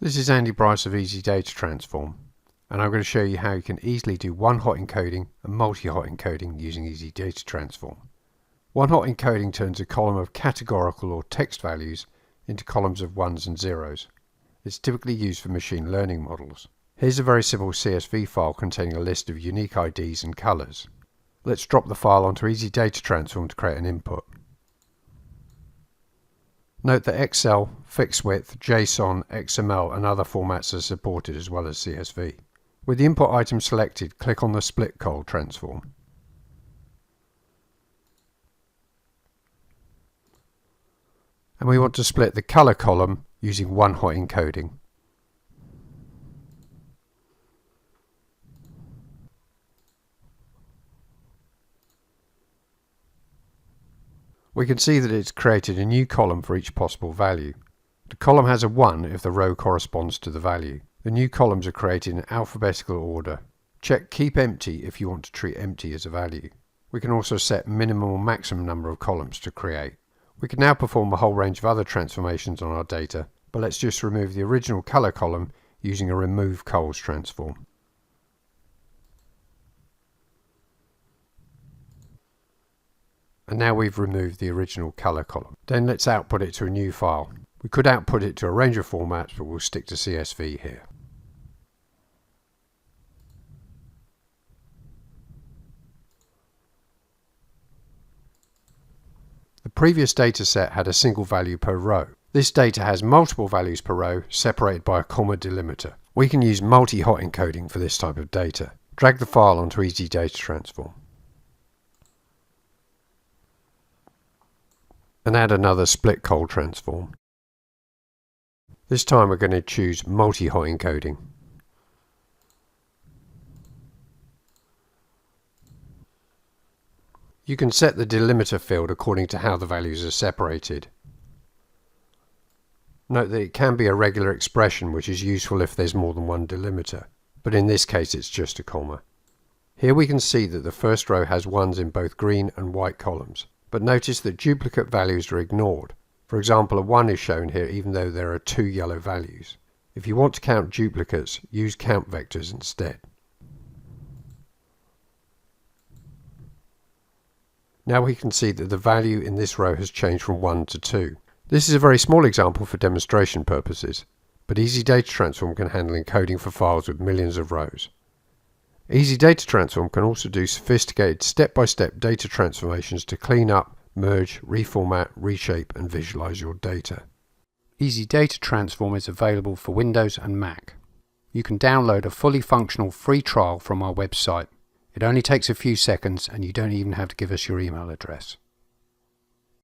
This is Andy Bryce of Easy Data Transform, and I'm going to show you how you can easily do one-hot encoding and multi-hot encoding using Easy Data Transform. One-hot encoding turns a column of categorical or text values into columns of ones and zeros. It's typically used for machine learning models. Here's a very simple CSV file containing a list of unique IDs and colors. Let's drop the file onto Easy Data Transform to create an input. Note that Excel, fixed width, JSON, XML and other formats are supported as well as CSV. With the input item selected, click on the split col transform. And we want to split the color column using one-hot encoding. We can see that it's created a new column for each possible value. The column has a 1 if the row corresponds to the value. The new columns are created in alphabetical order. Check Keep Empty if you want to treat empty as a value. We can also set minimum or maximum number of columns to create. We can now perform a whole range of other transformations on our data, but let's just remove the original color column using a remove cols transform. And now we've removed the original color column. Then let's output it to a new file. We could output it to a range of formats, but we'll stick to CSV here. The previous data set had a single value per row. This data has multiple values per row separated by a comma delimiter. We can use multi-hot encoding for this type of data. Drag the file onto Easy Data Transform. And add another split col transform. This time we're going to choose multi-hot encoding. You can set the delimiter field according to how the values are separated. Note that it can be a regular expression, which is useful if there's more than one delimiter, but in this case it's just a comma. Here we can see that the first row has ones in both green and white columns. But notice that duplicate values are ignored. For example, a 1 is shown here even though there are 2 yellow values. If you want to count duplicates, use count vectors instead. Now we can see that the value in this row has changed from 1 to 2. This is a very small example for demonstration purposes, but Easy Data Transform can handle encoding for files with millions of rows. Easy Data Transform can also do sophisticated step-by-step data transformations to clean up, merge, reformat, reshape and visualize your data. Easy Data Transform is available for Windows and Mac. You can download a fully functional free trial from our website. It only takes a few seconds and you don't even have to give us your email address.